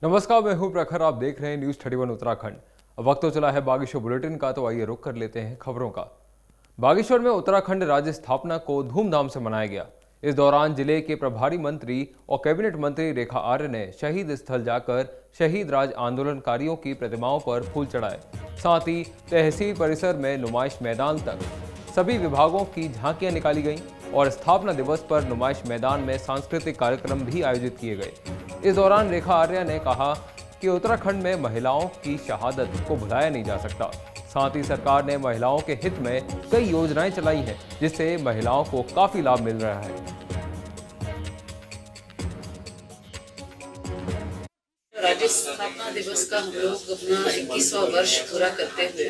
नमस्कार, मैं हूं प्रखर। आप देख रहे हैं न्यूज 31 उत्तराखंड। अब वक्त तो चला है बागेश्वर बुलेटिन का, तो आइए रुक कर लेते हैं खबरों का। बागेश्वर में उत्तराखंड राज्य स्थापना को धूमधाम से मनाया गया। इस दौरान जिले के प्रभारी मंत्री और कैबिनेट मंत्री रेखा आर्य ने शहीद स्थल जाकर शहीद राज आंदोलनकारियों की प्रतिमाओं पर फूल चढ़ाए। साथ ही तहसील परिसर में नुमाइश मैदान तक सभी विभागों की झांकियां निकाली गईं और स्थापना दिवस पर नुमाइश मैदान में सांस्कृतिक कार्यक्रम भी आयोजित किए गए। इस दौरान रेखा आर्या ने कहा कि उत्तराखंड में महिलाओं की शहादत को भुलाया नहीं जा सकता। साथ ही सरकार ने महिलाओं के हित में कई योजनाएं चलाई हैं, जिससे महिलाओं को काफी लाभ मिल रहा है। राज्य स्थापना दिवस का हम लोग अपना 21वां वर्ष पूरा करते हुए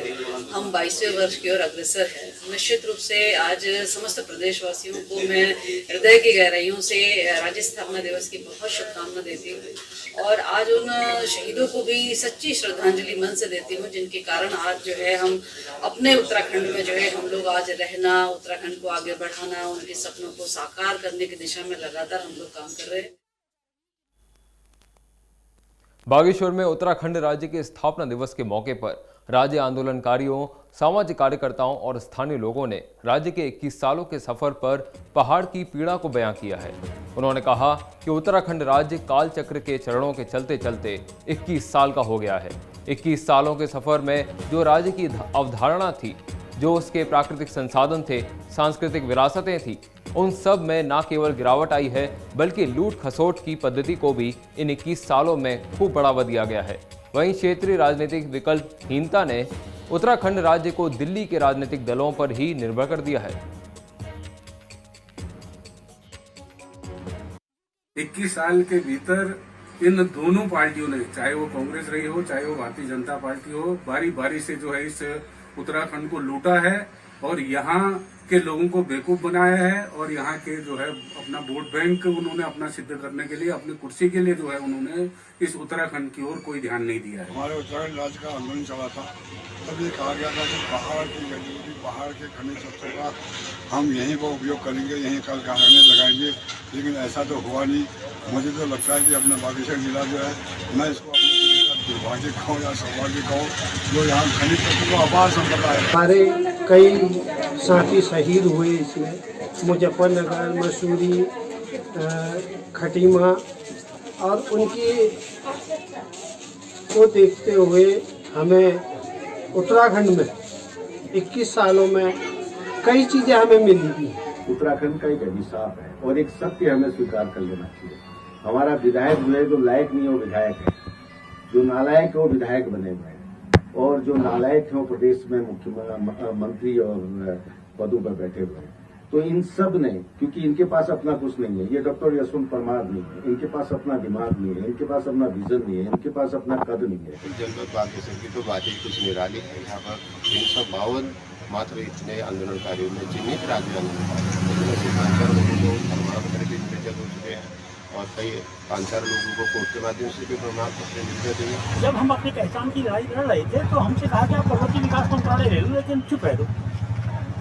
हम 22वें वर्ष की ओर अग्रसर है। निश्चित रूप से आज समस्त प्रदेशवासियों को मैं हृदय की गहराइयों से राज्य स्थापना दिवस की बहुत शुभकामना देती हूँ और आज उन शहीदों को भी सच्ची श्रद्धांजलि मन से देती हूँ, जिनके कारण आज जो है हम अपने उत्तराखंड में जो है हम लोग आज रहना, उत्तराखंड को आगे बढ़ाना, उनके सपनों को साकार करने की दिशा में लगातार हम लोग काम कर रहे हैं। बागेश्वर में उत्तराखंड राज्य के स्थापना दिवस के मौके पर राज्य आंदोलनकारियों, सामाजिक कार्यकर्ताओं और स्थानीय लोगों ने राज्य के 21 सालों के सफर पर पहाड़ की पीड़ा को बयां किया है। उन्होंने कहा कि उत्तराखंड राज्य काल चक्र के चरणों के चलते चलते 21 साल का हो गया है। 21 सालों के सफर में जो राज्य की अवधारणा थी, जो उसके प्राकृतिक संसाधन थे, सांस्कृतिक विरासतें थी, उन सब में न केवल गिरावट आई है, बल्कि लूट खसोट की पद्धति को भी इन 21 सालों में खूब बढ़ावा दिया गया है। वहीं क्षेत्रीय राजनीतिक विकल्पहीनता ने उत्तराखंड राज्य को दिल्ली के राजनीतिक दलों पर ही निर्भर कर दिया है। 21 साल के भीतर इन दोनों पार्टियों ने, चाहे वो कांग्रेस रही हो, चाहे वो भारतीय जनता पार्टी हो, बारी बारी से जो है इस उत्तराखंड को लूटा है और यहाँ के लोगों को बेवकूफ बनाया है और यहाँ के जो है अपना वोट बैंक उन्होंने अपना सिद्ध करने के लिए, अपनी कुर्सी के लिए जो है उन्होंने इस उत्तराखंड की ओर कोई ध्यान नहीं दिया है। हमारे उत्तराखंड राज्य का आंदोलन चला था, तब ये कहा गया था कि पहाड़ की गजबी, पहाड़ के खनिज तत्वों का हम यहीं को उपयोग करेंगे, यहीं कल कारखाने लगाएंगे, लेकिन ऐसा तो हुआ नहीं। मुझे तो लगता है कि अपना बागेश्वर जिला जो है, मैं इसको अपने दुर्भाग्य कहूँ या सौभाग्य कहूँ, जो यहाँ खनिज तत्वों का अपार संपदा है। हमारे कई साथी शहीद हुए इसमें, मुजफ्फरनगर, मसूरी, खटीमा, और उनकी को देखते हुए हमें उत्तराखंड में 21 सालों में कई चीज़ें हमें मिली थी। उत्तराखंड का एक अभिशाप है और एक सत्य हमें स्वीकार कर लेना चाहिए। हमारा विधायक जो है, जो लायक नहीं है वो विधायक है, जो नालायक है वो विधायक बने हुए हैं, और जो नालायक है वो प्रदेश में मुख्यमंत्री और पदों पर बैठे हुए हैं। तो इन सब ने, क्योंकि इनके पास अपना कुछ नहीं है, ये डॉक्टर यशवंत परमार नहीं है, इनके पास अपना दिमाग नहीं है, इनके पास अपना विजन नहीं है, इनके पास अपना कद नहीं है। जनपद बागेश्वर की तो बात ही कुछ निराली है। यहाँ पर 352 मात्र इतने आंदोलनकारियों में चिन्हित राज्य आंदोलनकारियों हो चुके हैं और कई 5-4 लोगों को कोर्ट के माध्यम से भी प्रमाण पत्र मिल गए। जब हम अपनी पहचान की लड़ाई लड़ रहे थे तो हमसे कहा कि आप पर्वतीय विकास मंत्रालय ले लो, लेकिन चुप रह दो।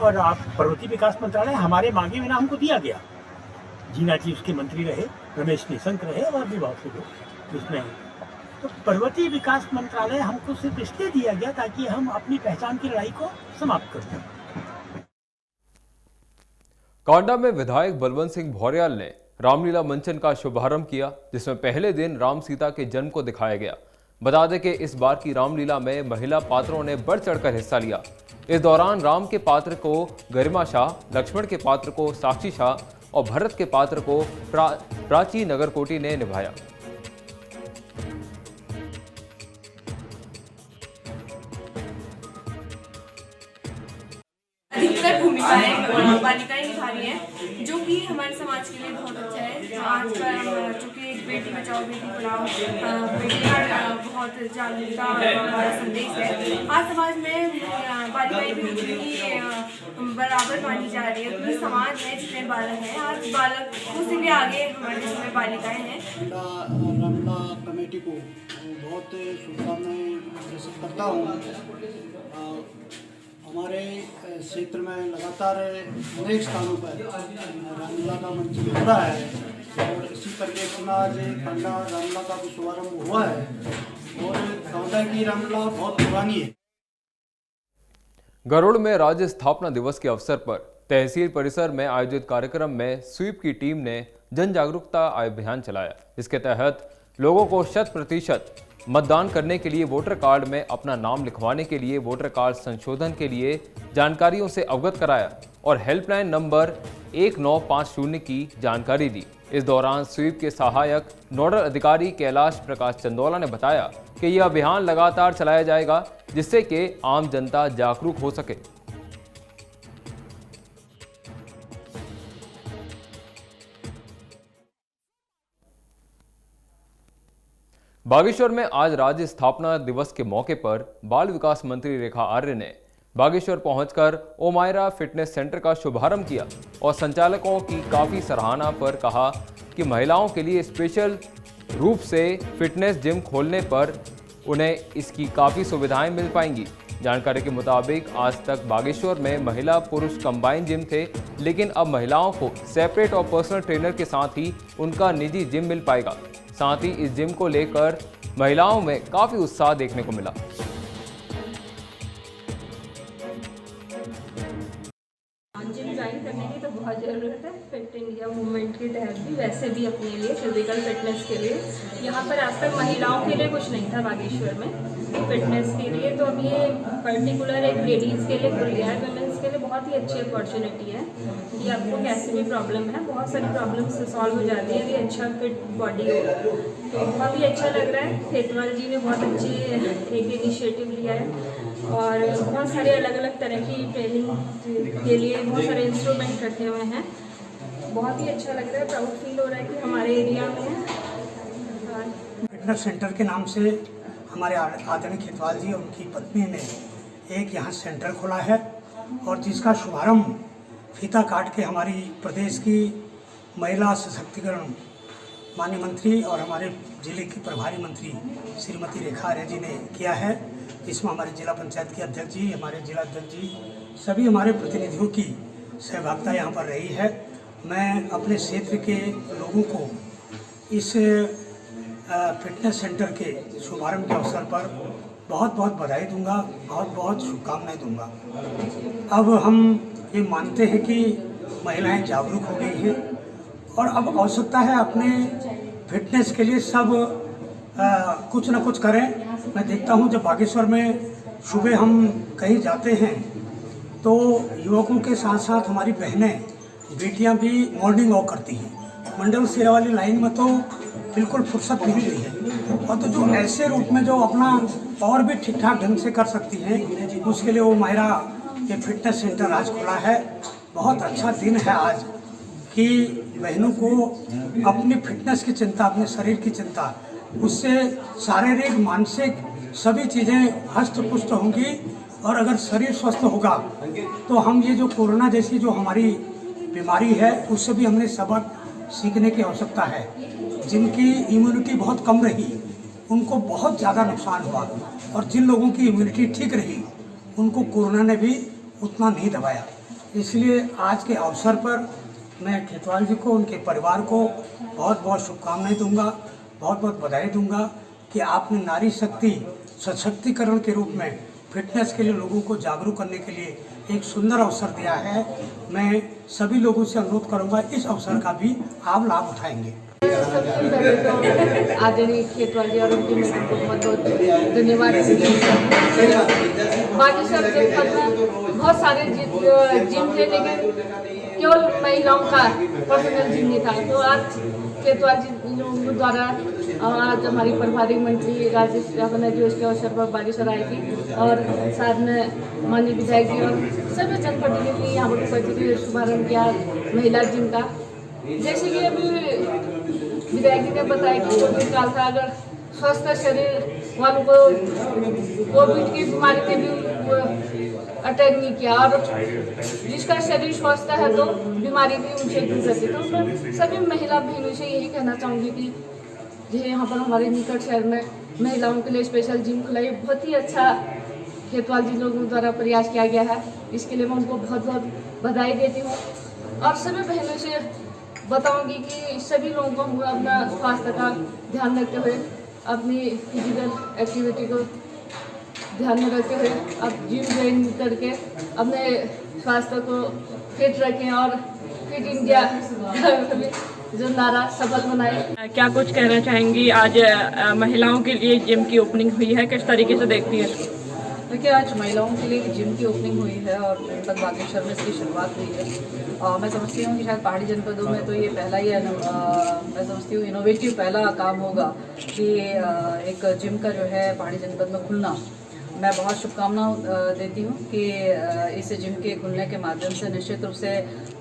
और आप पर्वतीय विकास मंत्रालय हमारे मांगे बिना हमको दिया गया। जीना जी उसके मंत्री रहे, रमेश निशंक रहे और भी बहुत से लोग उसमें हैं। तो पर्वतीय विकास मंत्रालय हमको सिर्फ इसलिए दिया गया ताकि हम अपनी पहचान की लड़ाई को समाप्त कर दें। कांडा में विधायक बलवंत सिंह भौर्याल ने रामलीला मंचन का शुभारंभ किया, जिसमें पहले दिन राम सीता के जन्म को दिखाया गया। बता दें कि इस बार की रामलीला में महिला पात्रों ने बढ़ चढ़कर हिस्सा लिया। इस दौरान राम के पात्र को गरिमा शाह, लक्ष्मण के पात्र को साक्षी शाह और भरत के पात्र को प्राची नगरकोटी ने निभाया। अधिकतर भूमिकाएं बालिकाएं निभा रही हैं, जो कि हमारे समाज के लिए बहुत अच्छा है। जो आज का जो कि बेटी बचाओ बेटी पढ़ाओ, बेटी का बहुत जागरूकता हमारा संदेश है। आज समाज में बालिकाएं भी उतनी बराबर मानी जा रही है, क्योंकि समाज में जितने बालक हैं, आज बालक उससे भी आगे हमारे देश में बालिकाएं हैं। रामलीला कमेटी को बहुत शुभकामनाएं प्रेषित करता हूँ। हमारे क्षेत्र में लगातार अनेक स्थानों पर रामलीला का मंच हो रहा है और इसी तरीके से आज पंडा रामला का भी शुभारंभ हुआ है और समुदाय की रामला बहुत पुरानी है। गरुड़ में राज्य स्थापना दिवस के अवसर पर तहसील परिसर में आयोजित कार्यक्रम में स्वीप की टीम ने जन जागरूकता अभियान चलाया। इसके तहत लोगों को 100% मतदान करने के लिए वोटर कार्ड में अपना नाम लिखवाने के लिए वोटर कार्ड संशोधन के लिए जानकारियों से अवगत कराया और हेल्पलाइन नंबर 1950 की जानकारी दी। इस दौरान स्वीप के सहायक नोडल अधिकारी कैलाश प्रकाश चंदोला ने बताया कि यह अभियान लगातार चलाया जाएगा जिससे कि आम जनता जागरूक हो सके। बागेश्वर में आज राज्य स्थापना दिवस के मौके पर बाल विकास मंत्री रेखा आर्य ने बागेश्वर पहुंचकर ओमायरा फिटनेस सेंटर का शुभारंभ किया और संचालकों की काफी सराहना पर कहा कि महिलाओं के लिए स्पेशल रूप से फिटनेस जिम खोलने पर उन्हें इसकी काफी सुविधाएं मिल पाएंगी। जानकारी के मुताबिक आज तक बागेश्वर में महिला पुरुष कंबाइन जिम थे, लेकिन अब महिलाओं को सेपरेट और पर्सनल ट्रेनर के साथ ही उनका निजी जिम मिल पाएगा। साथ ही इस जिम को लेकर महिलाओं में काफी उत्साह देखने को मिला। जिम ज्वाइन करने की तो बहुत ज़रूरत है। फिट इंडिया मूवमेंट के तहत भी वैसे भी अपने लिए फिजिकल फिटनेस के लिए यहाँ पर आज तक महिलाओं के लिए कुछ नहीं था बागेश्वर में फिटनेस के लिए, तो अब ये पर्टिकुलर एक लेडीज़ के लिए खुल गया है। वुमेंस के लिए बहुत ही अच्छी अपॉर्चुनिटी है कि आपको कैसे भी प्रॉब्लम है, बहुत सारी प्रॉब्लम्स सॉल्व हो जाती है, यदि अच्छा फिट बॉडी हो। तो बहुत ही अच्छा लग रहा है। खेतवाल जी ने बहुत अच्छी एक इनिशिएटिव लिया है और बहुत सारे अलग अलग तरह की ट्रेनिंग के लिए बहुत सारे इंस्ट्रूमेंट रखे हुए हैं। बहुत ही अच्छा लग रहा है, प्राउड फील हो रहा है कि हमारे एरिया में फिटनेस सेंटर के नाम से हमारे आदरणीय खेतवाल जी और उनकी पत्नी ने एक यहाँ सेंटर खोला है और जिसका शुभारंभ फीता काट के हमारी प्रदेश की महिला सशक्तिकरण माननीय मंत्री और हमारे जिले की प्रभारी मंत्री श्रीमती रेखा आर्य जी ने किया है, जिसमें हमारे जिला पंचायत के अध्यक्ष जी, हमारे जिला अध्यक्ष जी, सभी हमारे प्रतिनिधियों की सहभागिता यहाँ पर रही है। मैं अपने क्षेत्र के लोगों को इस फिटनेस सेंटर के शुभारंभ के अवसर पर बहुत बहुत बधाई दूंगा, बहुत बहुत शुभकामनाएं दूंगा। अब हम ये मानते हैं कि महिलाएं जागरूक हो गई हैं और अब आवश्यकता है अपने फिटनेस के लिए सब कुछ न कुछ करें। मैं देखता हूं जब बागेश्वर में सुबह हम कहीं जाते हैं तो युवकों के साथ साथ हमारी बहनें बेटियां भी मॉर्निंग वॉक करती हैं। मंडल सेरा वाली लाइन में तो बिल्कुल फुर्सत नहीं दी है और तो जो ऐसे रूप में जो अपना और भी ठीक ठाक ढंग से कर सकती हैं उसके लिए वो मायरा ये फिटनेस सेंटर आज खुला है। बहुत अच्छा दिन है आज कि बहनों को अपनी फिटनेस की चिंता, अपने शरीर की चिंता, उससे शारीरिक मानसिक सभी चीज़ें हस्त पुष्ट होंगी और अगर शरीर स्वस्थ होगा तो हम ये जो कोरोना जैसी जो हमारी बीमारी है उससे भी हमने सबक सीखने की आवश्यकता है। जिनकी इम्यूनिटी बहुत कम रही उनको बहुत ज़्यादा नुकसान हुआ और जिन लोगों की इम्यूनिटी ठीक रही उनको कोरोना ने भी उतना नहीं दबाया। इसलिए आज के अवसर पर मैं खेतवाल जी को, उनके परिवार को बहुत बहुत शुभकामनाएं दूंगा, बहुत बहुत बधाई दूंगा कि आपने नारी शक्ति सशक्तिकरण के रूप में फिटनेस के लिए लोगों को जागरूक करने के लिए एक सुंदर अवसर दिया है। मैं सभी लोगों से अनुरोध करूंगा इस अवसर का भी आप लाभ उठाएंगे। आदरणीय खेतवाल जी और उनकी मित्र को बहुत बहुत धन्यवाद। बागेश्वर जनपद में बहुत सारे जिम थे लेकिन केवल महिलाओं का पर्सनल जिम नहीं था, तो आज खेतवाल जी द्वारा आज हमारी प्रभारी मंत्री राजेश रावत जी उसके अवसर पर बागेश्वर आई थी और साथ में माननीय विधायक जी और सभी जनप्रतिनिधि यहाँ पर उपस्थित हुए, शुभारंभ किया महिला जिम का। जैसे कि अभी विधायक जी ने बताया कि कोविड काल था, अगर स्वस्थ शरीर वालों को कोविड की बीमारी ने भी अटैक नहीं किया और जिसका शरीर स्वस्थ है तो बीमारी भी उनसे दूर रहती। तो मैं सभी महिला बहनों से यही कहना चाहूँगी कि जो यहाँ पर हमारे निकट शहर में महिलाओं के लिए स्पेशल जिम खुला है, बहुत ही अच्छा खेतवाल जी लोगों द्वारा प्रयास किया गया है। इसके लिए मैं उनको बहुत बहुत बधाई देती हूँ और सभी बहनों से बताऊंगी कि सभी लोगों को हमको अपना स्वास्थ्य का ध्यान रखते हुए, अपनी फिजिकल एक्टिविटी को ध्यान में रखते हुए अब जिम ज्वाइन करके अपने स्वास्थ्य को फिट रखें और फिट इंडिया जो नारा सफल बनाए। क्या कुछ कहना चाहेंगी? आज महिलाओं के लिए जिम की ओपनिंग हुई है, किस तरीके से देखती हैं इसको? देखिए, आज महिलाओं के लिए जिम की ओपनिंग हुई है और जनपद बागेश्वर में इसकी शुरुआत हुई है। मैं समझती हूँ कि शायद पहाड़ी जनपदों में तो ये पहला ही मैं समझती हूँ इनोवेटिव पहला काम होगा कि एक जिम का जो है पहाड़ी जनपद में खुलना। मैं बहुत शुभकामनाएं देती हूँ कि इस जिम के खुलने के माध्यम से निश्चित रूप से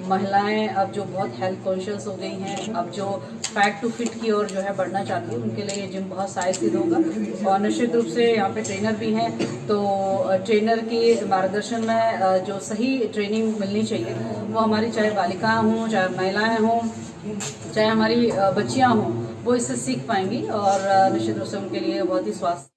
महिलाएं अब जो बहुत हेल्थ कॉन्शियस हो गई हैं, अब जो फैट टू फिट की ओर जो है बढ़ना चाहती है, उनके लिए ये जिम बहुत सहायक सिद्ध होगा। और निश्चित रूप से यहाँ पे ट्रेनर भी हैं, तो ट्रेनर की मार्गदर्शन में जो सही ट्रेनिंग मिलनी चाहिए वो हमारी चाहे बालिकाएँ हों, चाहे महिलाएँ हों, चाहे हमारी बच्चियाँ हों, वो इससे सीख पाएंगी और निश्चित रूप से उनके लिए बहुत ही स्वास्थ्य।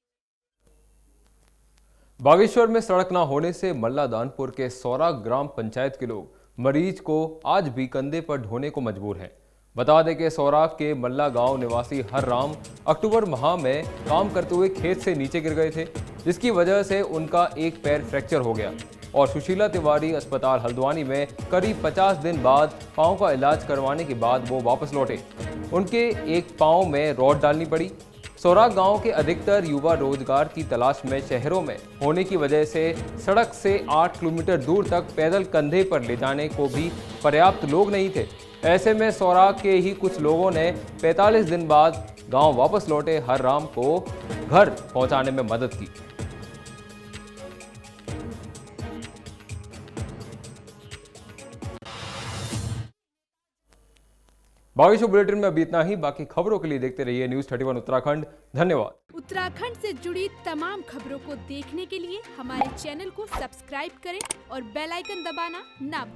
बागेश्वर में सड़क न होने से मल्लादानपुर के सौरा ग्राम पंचायत के लोग मरीज को आज भी कंधे पर ढोने को मजबूर हैं। बता दें कि सौरा के मल्ला गांव निवासी हर राम अक्टूबर माह में काम करते हुए खेत से नीचे गिर गए थे, जिसकी वजह से उनका एक पैर फ्रैक्चर हो गया और सुशीला तिवारी अस्पताल हल्द्वानी में करीब 50 दिन बाद पांव का इलाज करवाने के बाद वो वापस लौटे। उनके एक पांव में रॉड डालनी पड़ी। सौरा गांव के अधिकतर युवा रोजगार की तलाश में शहरों में होने की वजह से सड़क से 8 किलोमीटर दूर तक पैदल कंधे पर ले जाने को भी पर्याप्त लोग नहीं थे। ऐसे में सौरा के ही कुछ लोगों ने 45 दिन बाद गांव वापस लौटे हर राम को घर पहुंचाने में मदद की। बागेश्वर बुलेटिन में अभी इतना ही। बाकी खबरों के लिए देखते रहिए न्यूज़ 31 उत्तराखंड। धन्यवाद। उत्तराखंड से जुड़ी तमाम खबरों को देखने के लिए हमारे चैनल को सब्सक्राइब करें और बेल आइकन दबाना ना भूलें।